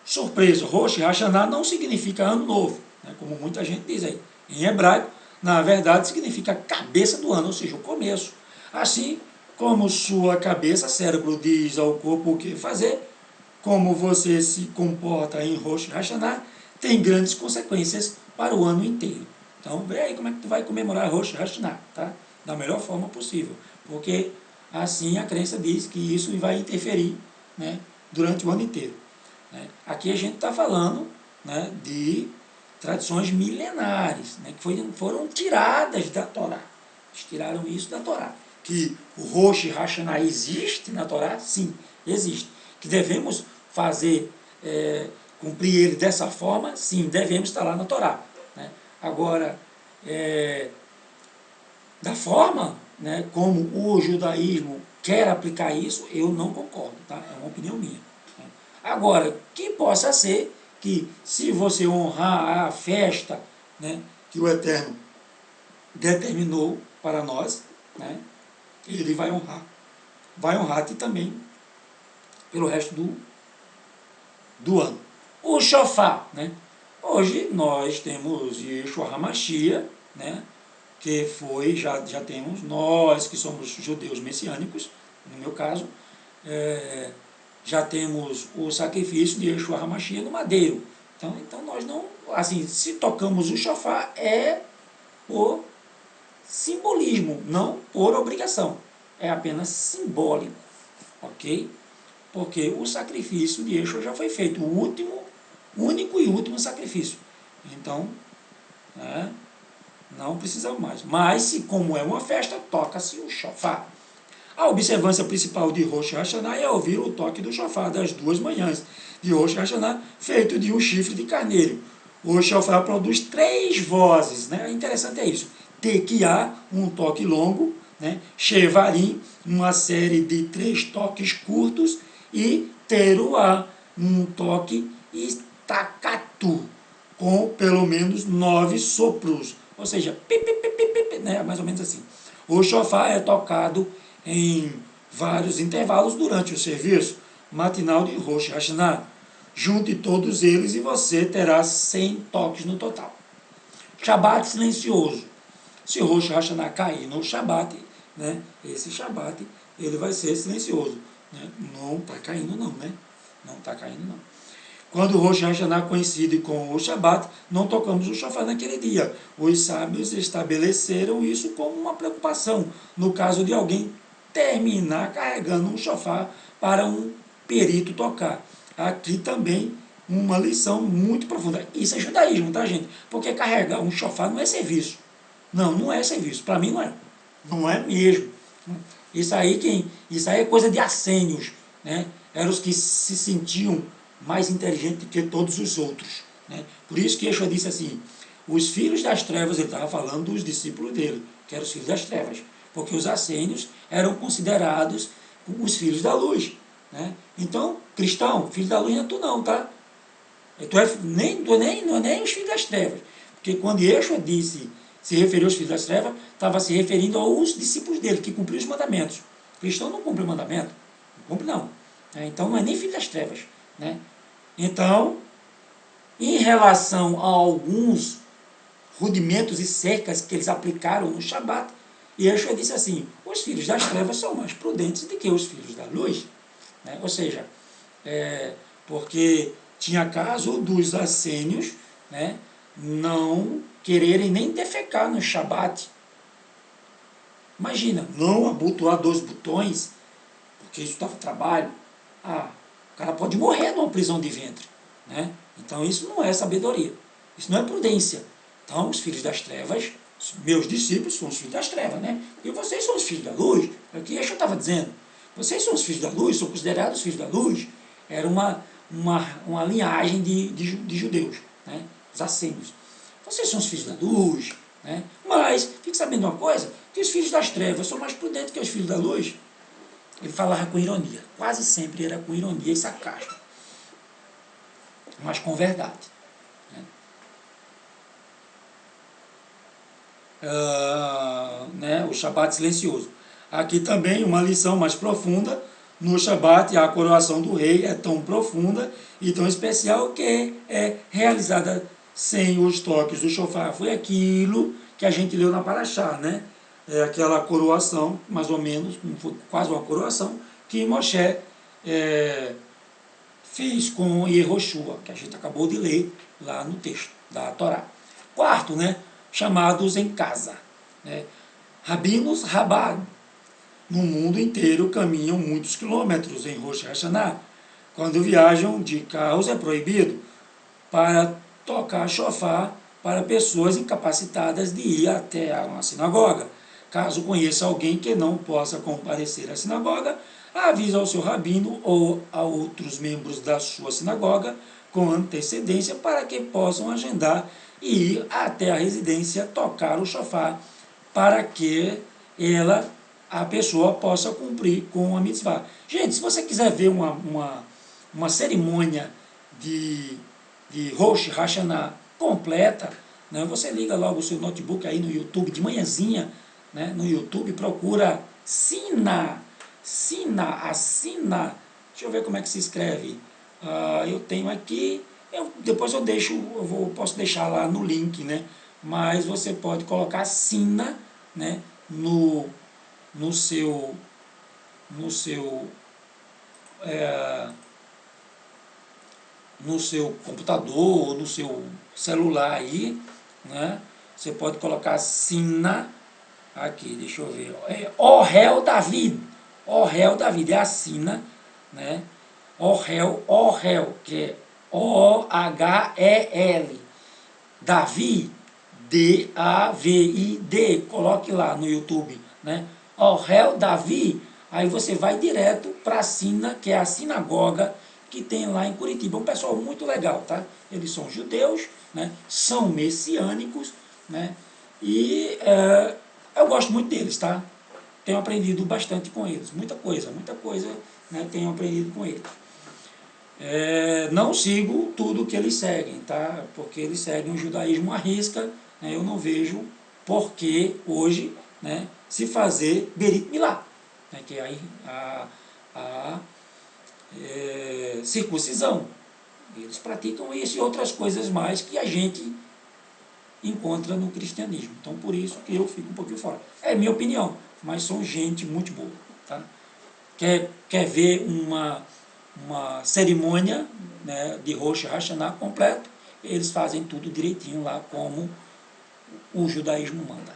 Surpresa, Rosh Hashanah não significa ano novo, né? Como muita gente diz aí. Em hebraico, na verdade, significa cabeça do ano, ou seja, o começo. Assim como sua cabeça, cérebro, diz ao corpo o que fazer, como você se comporta em Rosh Hashanah, tem grandes consequências para o ano inteiro. Então, vê aí como é que tu vai comemorar Rosh Hashanah, tá? Da melhor forma possível. Porque, assim, a crença diz que isso vai interferir, né, durante o ano inteiro. Né? Aqui a gente está falando, né, de tradições milenares, né, que foram tiradas da Torá. Eles tiraram isso da Torá. Que o Rosh Hashanah existe na Torá? Sim, existe. Que devemos fazer, cumprir ele dessa forma? Sim, devemos estar lá na Torá. Né? Agora, da forma, né, como o judaísmo quer aplicar isso, eu não concordo, tá? É uma opinião minha. Né? Agora, que possa ser que, se você honrar a festa, né, que o Eterno determinou para nós, né, ele vai honrar-te também pelo resto do ano. O shofar, né? Hoje nós temos Yeshua HaMashiach, né? Que foi, já temos, nós que somos judeus messiânicos, no meu caso, já temos o sacrifício de Yeshua HaMashiach no madeiro. Então nós não, assim, se tocamos o shofar é por simbolismo, não por obrigação. É apenas simbólico, ok? Porque o sacrifício de Yeshua já foi feito, o único e último sacrifício. Então, né, não precisa mais. Mas, como é uma festa, toca-se o shofar. A observância principal de Rosh Hashanah é ouvir o toque do shofar das 2 manhãs de Rosh Hashanah, feito de um chifre de carneiro. O shofar produz 3 vozes, né? Interessante é isso. Tequiá, um toque longo, né? Shevarim, uma série de 3 toques curtos, e Teruá, um toque estaccato, com pelo menos 9 sopros. Ou seja, né? Mais ou menos assim. O shofar é tocado em vários intervalos durante o serviço matinal de Rosh Hashanah. Junte todos eles e você terá 100 toques no total. Shabat silencioso. Se Rosh Hashanah cair no Shabat, né, esse Shabat ele vai ser silencioso. Né? Não está caindo não, né? Não está caindo não. Quando o Rosh Hashanah coincide com o Shabat, não tocamos o shofar naquele dia. Os sábios estabeleceram isso como uma preocupação, no caso de alguém terminar carregando um shofar para um perito tocar. Aqui também uma lição muito profunda. Isso é judaísmo, tá, gente? Porque carregar um shofar não é serviço. Não é serviço. Para mim não é. Não é mesmo. Isso aí é coisa de assênios, né? Eram os que se sentiam mais inteligentes que todos os outros. Né? Por isso que Yeshua disse assim, os filhos das trevas, ele estava falando dos discípulos dele, que eram os filhos das trevas, porque os assênios eram considerados os filhos da luz. Né? Então, cristão, filho da luz não é tu não, tá? Tu não é nem os filhos das trevas. Porque quando Yeshua disse, se referiu aos filhos das trevas, estava se referindo aos discípulos dele, que cumpriam os mandamentos. O cristão não cumpre o mandamento, não cumpre não. Então não é nem filho das trevas. Né? Então, em relação a alguns rudimentos e cercas que eles aplicaram no Shabat, Yeshua disse assim, os filhos das trevas são mais prudentes do que os filhos da luz. Né? Ou seja, porque tinha caso dos assênios, né, não quererem nem defecar no Shabat. Imagina, não abotoar 2 botões, porque isso dava trabalho. O cara pode morrer numa prisão de ventre. Né? Então isso não é sabedoria, isso não é prudência. Então os filhos das trevas, meus discípulos são os filhos das trevas, né? E vocês são os filhos da luz, é o que Yeshua estava dizendo. Vocês são os filhos da luz, são considerados os filhos da luz. Era uma linhagem de judeus, né? Os assênios. Vocês são os filhos da luz, né? Mas, fique sabendo uma coisa, que os filhos das trevas são mais prudentes que os filhos da luz. Ele falava com ironia, quase sempre era com ironia e sarcasmo, mas com verdade. Né? O Shabat silencioso. Aqui também uma lição mais profunda. No Shabat a coroação do rei é tão profunda e tão especial que é realizada sem os toques do shofar. Foi aquilo que a gente leu na Parashá, né? Aquela coroação, mais ou menos, foi quase uma coroação, que Moshe fez com Yehoshua, que a gente acabou de ler lá no texto da Torá. Quarto, né? Chamados em casa. Né? Rabinos Rabá, no mundo inteiro caminham muitos quilômetros em Rosh Hashanah. Quando viajam de carros é proibido. Para tocar chofar para pessoas incapacitadas de ir até uma sinagoga. Caso conheça alguém que não possa comparecer à sinagoga, avise ao seu rabino ou a outros membros da sua sinagoga com antecedência para que possam agendar e ir até a residência tocar o chofar para que a pessoa possa cumprir com a mitzvah. Gente, se você quiser ver uma cerimônia de Rosh Hashanah completa, né, você liga logo o seu notebook aí no YouTube de manhãzinha, né, no YouTube, procura Sina, assina, deixa eu ver como é que se escreve, eu tenho aqui, depois posso deixar lá no link, né, mas você pode colocar Sina, né, no seu no seu computador ou no seu celular aí, né? Você pode colocar Sina aqui, deixa eu ver, Ohel David, é a Sina, né? Ohel, que é O-H-E-L, Davi, D-A-V-I-D, coloque lá no YouTube, né? Ohel Davi, aí você vai direto para a Sina, que é a sinagoga que tem lá em Curitiba. Um pessoal muito legal, tá? Eles são judeus, né? São messiânicos, né? E eu gosto muito deles, tá? Tenho aprendido bastante com eles, muita coisa, né? Tenho aprendido com eles. Não sigo tudo que eles seguem, tá? Porque eles seguem o judaísmo à risca, né? Eu não vejo por que hoje, né, se fazer Berit Milá, né? Que é a circuncisão. Eles praticam isso e outras coisas mais que a gente encontra no cristianismo. Então, por isso que eu fico um pouquinho fora. É minha opinião, mas são gente muito boa. Tá? Quer ver uma cerimônia, né, de Rosh Hashanah completo, eles fazem tudo direitinho lá como o judaísmo manda.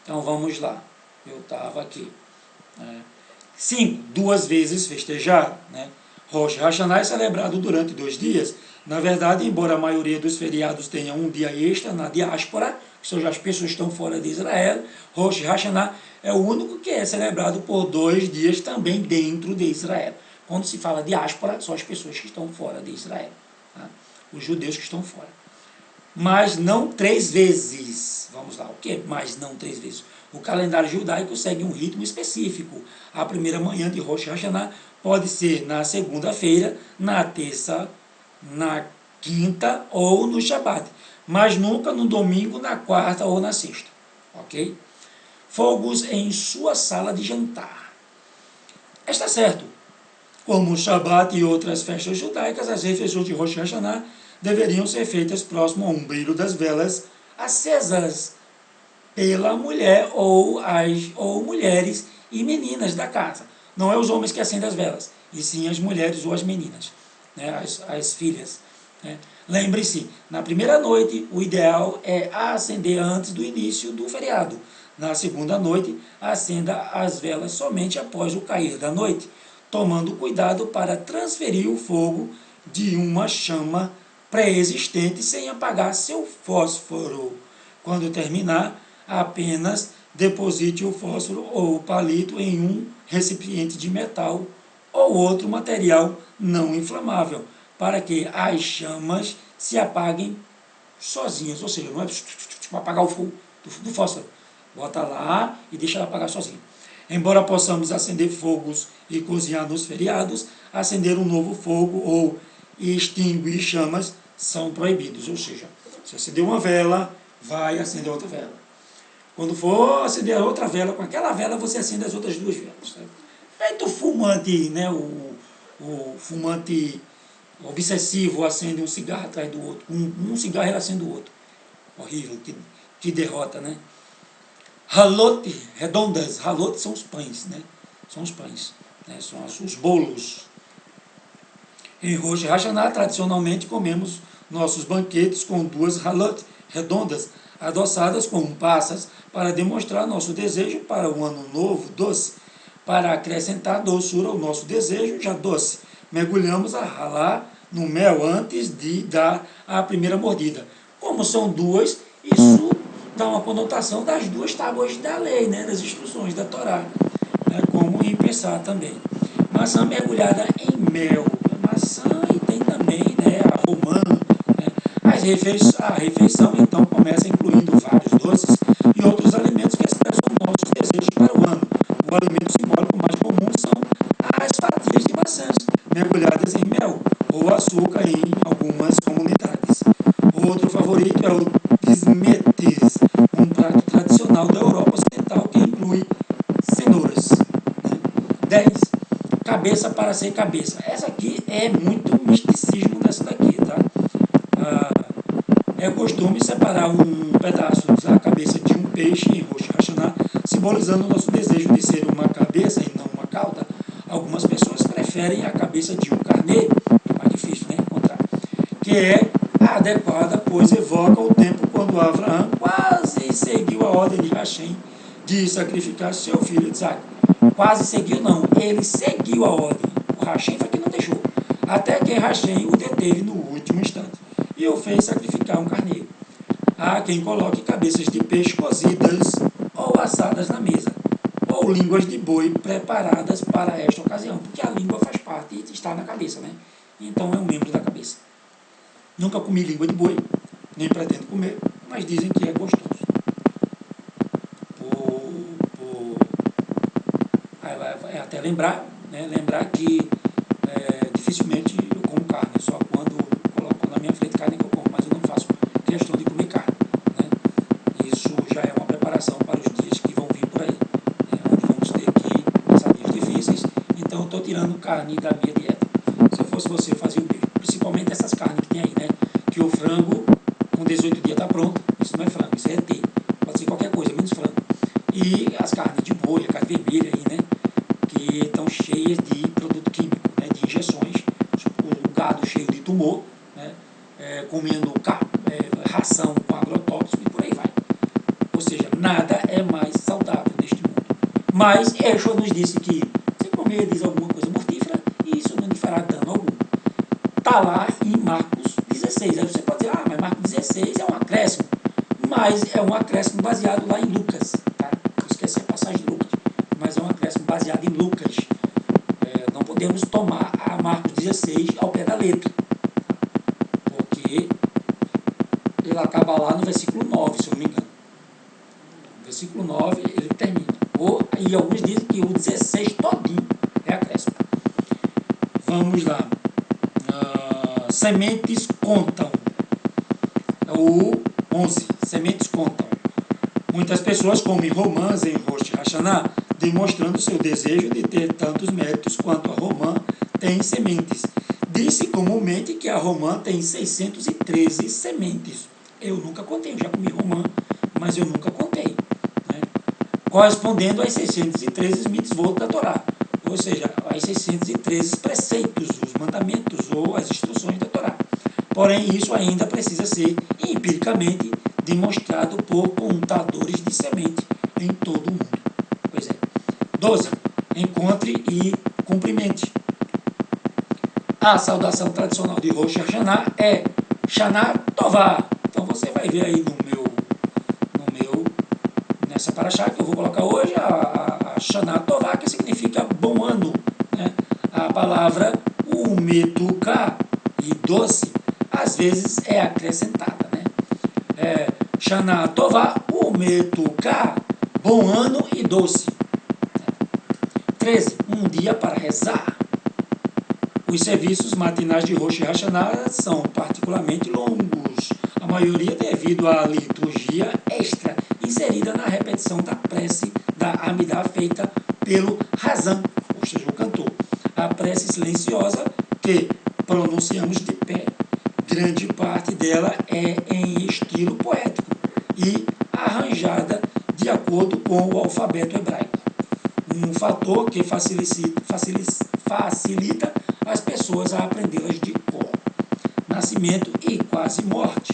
Então, vamos lá. Eu estava aqui. 5. 2 vezes festejar. Né? Rosh Hashanah é celebrado durante 2 dias. Na verdade, embora a maioria dos feriados tenha um dia extra na diáspora, que são as pessoas que estão fora de Israel, Rosh Hashanah é o único que é celebrado por 2 dias também dentro de Israel. Quando se fala diáspora, são as pessoas que estão fora de Israel, tá? Os judeus que estão fora. Mas não 3 vezes. Vamos lá, o que é mais não 3 vezes? O calendário judaico segue um ritmo específico. A primeira manhã de Rosh Hashanah pode ser na segunda-feira, na terça, na quinta ou no Shabat, mas nunca no domingo, na quarta ou na sexta. Ok? Fogos em sua sala de jantar. Está certo. Como o Shabat e outras festas judaicas, as refeições de Rosh Hashanah deveriam ser feitas próximo ao umbrilho das velas acesas pela mulher ou mulheres e meninas da casa. Não é os homens que acendem as velas, e sim as mulheres ou as meninas, né, as filhas. Né. Lembre-se, na primeira noite, o ideal é acender antes do início do feriado. Na segunda noite, acenda as velas somente após o cair da noite, tomando cuidado para transferir o fogo de uma chama pré-existente sem apagar seu fósforo. Quando terminar, apenas deposite o fósforo ou o palito em um recipiente de metal ou outro material não inflamável, para que as chamas se apaguem sozinhas, ou seja, não é apagar o fogo do fósforo. Bota lá e deixa ela apagar sozinha. Embora possamos acender fogos e cozinhar nos feriados, acender um novo fogo ou extinguir chamas são proibidos. Ou seja, se acender uma vela, vai acender outra vela. Quando for acender outra vela, com aquela vela você acende as outras 2 velas. Sabe? Feito o fumante, né, o fumante obsessivo acende um cigarro atrás do outro. Um cigarro ele acende o outro. Horrível, que derrota, né? Halot redondas, halot são os pães, né? São os pães, né? São os bolos. Em Rosh Hashanah, tradicionalmente, comemos nossos banquetes com 2 halot redondas, adoçadas com passas, para demonstrar nosso desejo para um ano novo doce. Para acrescentar doçura ao nosso desejo já doce, mergulhamos a halá no mel antes de dar a primeira mordida. Como são duas, isso dá uma conotação das duas tábuas da lei, né, das instruções da Torá, né, como em pensar também. Maçã mergulhada em mel, maçã e tem também, né, a romã, né. A refeição então começa incluindo vários doces e outros alimentos que expressam nossos desejos para o ano. O alimento simbólico mais comum são as fatias de maçãs mergulhadas em mel ou açúcar em algumas comunidades. Outro favorito é o bismetes, um prato tradicional da Europa Ocidental que inclui cenouras. 10. Cabeça para ser cabeça. Essa aqui é muito misticismo dessa daqui, tá? É costume separar um pedaço da cabeça de um peixe em Rosh Hashanah, simbolizando o nosso desejo de ser uma cabeça e não uma cauda. Algumas pessoas preferem a cabeça de um carneiro, é mais difícil, né, encontrar, que é adequada, pois evoca o tempo quando Abraão quase seguiu a ordem de Hashem de sacrificar seu filho Isaac. Quase seguiu não, ele seguiu a ordem. O Hashem foi que não deixou, até que Hashem o deteve no último instante e o fez sacrificar um carneiro. Há quem coloque cabeças de peixe cozidas ou assadas na mesa, ou línguas de boi preparadas para esta ocasião, porque a língua faz parte e está na cabeça, né? Então é um membro da cabeça. Nunca comi língua de boi, nem pretendo comer, mas dizem que é gostoso. É até lembrar, né? Lembrar que dificilmente eu como carne, só quando colocam na minha frente carne que eu como, mas eu não faço questão de comer carne, né? Isso já é uma preparação para os dias que vão vir por aí, né? Onde vamos ter que passar dias difíceis, então eu estou tirando carne da minha dieta. Se eu fosse você, fazia o mesmo, principalmente essas carnes que tem aí, né? Que o frango com 18 dias está pronto, isso não é frango, isso é ET, pode ser qualquer coisa, menos frango. E as carnes de boi, a carne vermelha aí, né? Que estão cheias de produto químico, né, de injeções, o gado cheio de tumor, né, comendo ração com agrotóxico e por aí vai. Ou seja, nada é mais saudável neste mundo. Mas Yeshua nos disse que se comer diz alguma coisa mortífera, isso não lhe fará dano algum. Está lá em Marcos 16. Aí você pode dizer, mas Marcos 16 é um acréscimo. Mas é um acréscimo baseado lá em Lucas. Tá? Eu esqueci a passagem de Lucas. Mas é um acréscimo baseado em Lucas. Não podemos tomar a Marcos 16 ao pé da letra, porque ele acaba lá no versículo 9, se eu não me engano. No versículo 9 ele termina. E alguns dizem que o 16 todinho é acréscimo. Vamos lá. Sementes contam. O 11. Sementes contam. Muitas pessoas comem romãs em Rosh Hashanah, demonstrando seu desejo de ter tantos méritos quanto a romã tem sementes. Diz-se comumente que a romã tem 613 sementes. Eu nunca contei, eu já comi romã, mas eu nunca contei, né? Correspondendo às 613 mitzvot da Torá, ou seja, aos 613 preceitos, os mandamentos ou as instruções da Torá. Porém, isso ainda precisa ser empiricamente demonstrado por contadores de semente em todo o mundo. Pois é. 12. Encontre e cumprimente. A saudação tradicional de Rosh Hashanah é Shana Tová. Então você vai ver aí nessa paraxá que eu vou colocar hoje, a Shana Tová, que significa bom ano, né? A palavra umetuká e doce, às vezes é acrescentada, né? Shana Tová, umetuká, bom ano e doce. 13. Um dia para rezar. Os serviços matinais de Rosh Hashanah são particularmente longos, a maioria devido à liturgia extra inserida na repetição da prece da Amidah feita pelo Hazan, ou seja, o cantor. A prece silenciosa que pronunciamos de pé. Grande parte dela é em estilo poético e arranjada de acordo com o alfabeto hebraico. Um fator que facilita as pessoas a aprendê-las de cor. Nascimento e quase morte.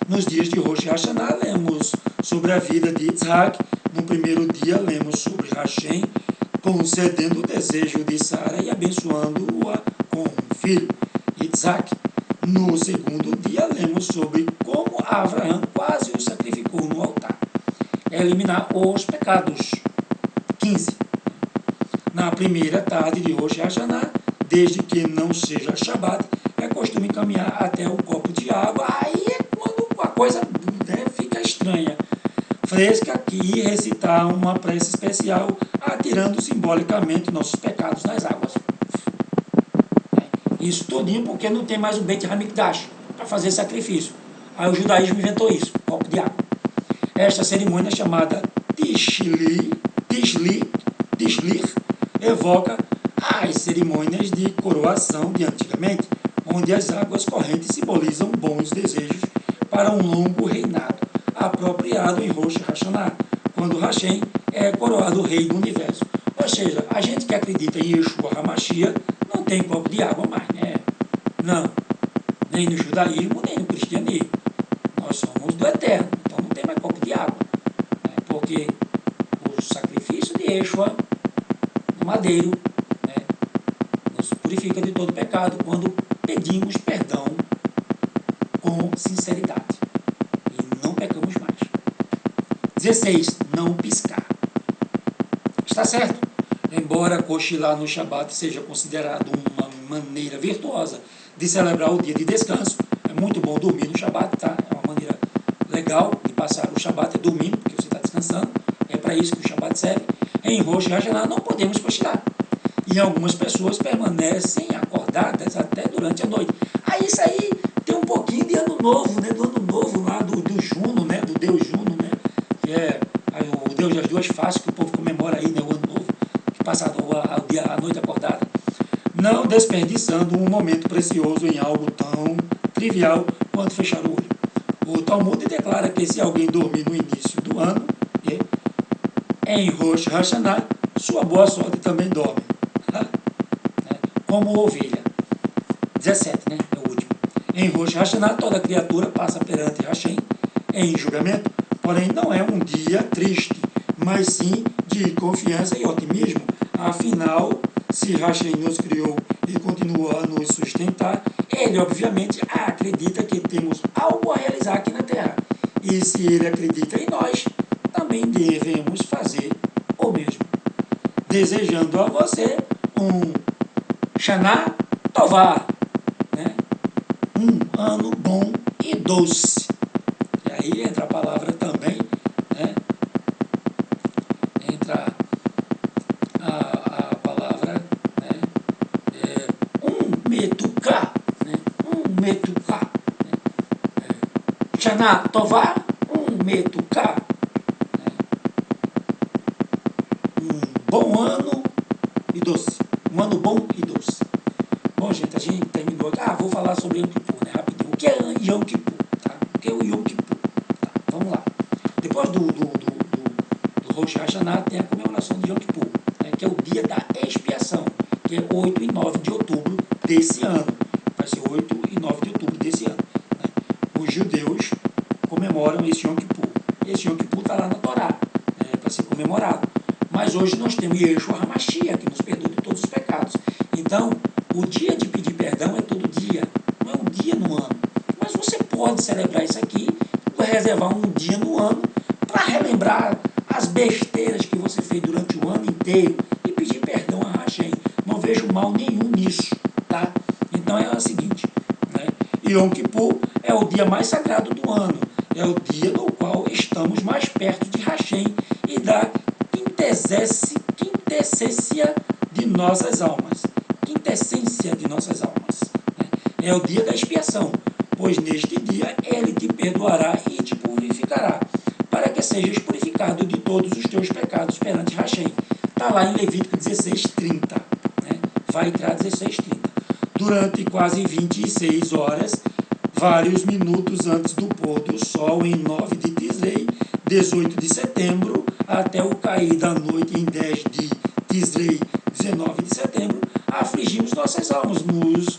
Nos dias de Rosh Hashanah, lemos sobre a vida de Isaac. No primeiro dia, lemos sobre Hashem concedendo o desejo de Sara e abençoando-a com um filho, Isaac. No segundo dia, lemos sobre como Abraão quase o sacrificou no altar. Eliminar os pecados. 15. Na primeira tarde de Rosh Hashanah, desde que não seja Shabat, é costume caminhar até o copo de água. Aí é quando a coisa, né, fica estranha. Fresca, e recitar uma prece especial, atirando simbolicamente nossos pecados nas águas. Isso tudinho porque não tem mais o Beit HaMikdash para fazer sacrifício. Aí o judaísmo inventou isso, copo de água. Esta cerimônia é chamada Tishlir, evoca as cerimônias de coroação de antigamente, onde as águas correntes simbolizam bons desejos para um longo reinado, apropriado em Rosh Hashanah, quando Hashem é coroado rei do universo. Ou seja, a gente que acredita em Yeshua HaMashiach não tem copo de água mais, né? Não, nem no judaísmo, nem no cristianismo. Nós somos do eterno, então não tem mais copo de água, né? Porque o sacrifício de Yeshua no madeiro, né, nos purifica de todo pecado quando pedimos perdão com sinceridade e não pecamos mais. 16. Não piscar. Está certo? Embora cochilar no Shabat seja considerado uma maneira virtuosa de celebrar o dia de descanso, é muito bom dormir no Shabat, tá? É uma maneira legal de passar o Shabat, é dormindo, porque você está descansando, é para isso que o Shabat serve. Em Rosh Hashanah não podemos cochilar. E algumas pessoas permanecem acordadas até durante a noite. Aí isso aí tem um pouquinho de ano novo, né? Do ano novo lá, do Juno, né? Do Deus Juno, né? Que é o Deus das duas faces, que o povo comemora aí, né? O ano novo, que passa a noite acordada. Não desperdiçando um momento precioso em algo tão trivial quanto fechar o olho. O Talmud declara que se alguém dormir no início do ano, em Rosh Hashanah, sua boa sorte também dorme. Como ovelha. 17, né? É o último. Em Rosh Hashanah, toda criatura passa perante Hashem em julgamento, porém não é um dia triste, mas sim de confiança e otimismo. Afinal, se Hashem nos criou e continua a nos sustentar, ele obviamente acredita que temos algo a realizar aqui na Terra. E se ele acredita em nós, também devemos fazer o mesmo. Desejando a você um Shana Tová, né? Um ano bom e doce. E aí entra a palavra também, né? Entra a palavra, né? Metuká, né? Metuká, né? Shana Tová, Metuká. Bom ano e doce. Um ano bom e doce. Bom, gente, a gente terminou aqui. Vou falar sobre Yom Kippur, né? Rapidinho. O que é Yom Kippur? Tá? O que é o Yom Kippur? Tá? Vamos lá. Depois do Rosh Hashanah tem a comemoração de Yom Kippur, né? Que é o dia da expiação, que é 8 e 9 de outubro desse ano. Vai ser 8 e 9 de outubro desse ano, né? Os judeus comemoram esse Yom Kippur. Esse Yom Kippur está lá na Torá, né? Para ser comemorado. Mas hoje nós temos Yeshua HaMashiach, que nos perdoa de todos os pecados. Então, o dia de pedir perdão é todo dia, não é um dia no ano. Mas você pode celebrar isso aqui, reservar um dia no ano para relembrar as besteiras que você fez durante o ano inteiro e pedir perdão a Hashem. Não vejo mal nenhum nisso, tá? Então é o seguinte, né? Yom Kippur é o dia mais sagrado do ano, é o dia no qual estamos mais perto de Hashem e da quintessência de nossas almas. Quintessência de nossas almas. É o dia da expiação, pois neste dia ele te perdoará e te purificará, para que sejas purificado de todos os teus pecados perante Hashem. Está lá em Levítico 16:30. Né? Vai entrar 16:30. Durante quase 26 horas, vários minutos antes do pôr do sol, em 9 de Tisrei, 18 de setembro, até o cair da noite em 10 de Tisrei, 19 de setembro, afligimos nossas almas, nos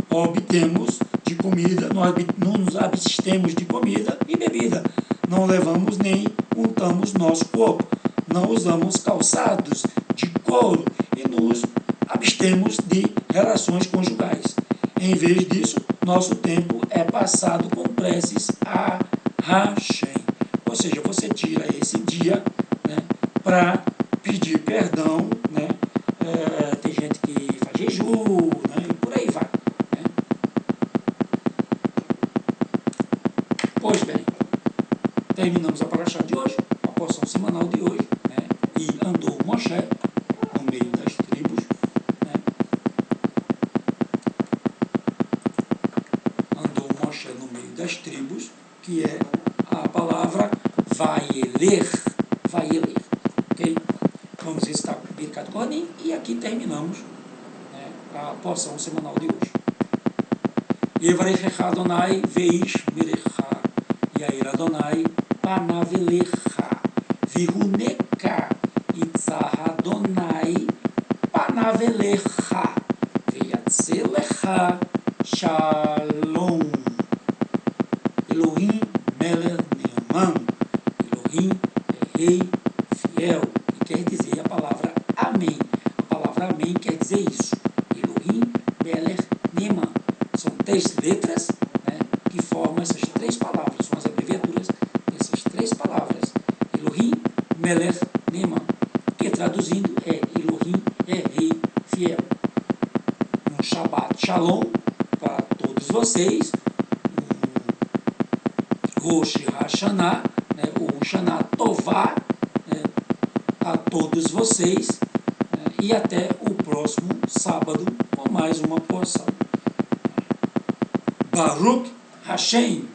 obtemos de comida, nos abstemos de comida e bebida, não levamos nem untamos nosso corpo, não usamos calçados de couro e nos abstemos de relações conjugais. Em vez disso, nosso tempo é passado com preces a Hashem. Ou seja, você tira esse dia, né, para pedir perdão, né? Tem gente que faz jejum, né, e por aí vai, né? Pois bem, terminamos a paraxá de hoje, a porção semanal de hoje, né? E andou Moshe no meio das tribos, né? Andou Moshe no meio das tribos, que é a palavra vaieler, ok? Vamos recitar o Birkat Kohanim e aqui terminamos, né, a porção semanal de hoje. Yevarechecha Adonai veish mirecha, Yair Adonai panavelecha, vihuneka itzah Adonai panavelecha, veyatzelecha shalom. Elohim Melech Neaman, Elohim é rei fiel, e quer dizer a palavra amém. A palavra amém quer dizer isso. Elohim Melech Neaman. São 3 letras, né, que formam essas 3 palavras, são as abreviaturas dessas 3 palavras. Elohim Melech Neaman, que traduzindo é Elohim é rei fiel. Um Shabbat Shalom para todos vocês. Rosh Hashanah, né, ou Shana Tová, né, a todos vocês, né, e até o próximo sábado com mais uma porção. Baruch Hashem.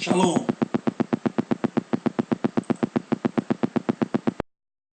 Shalom.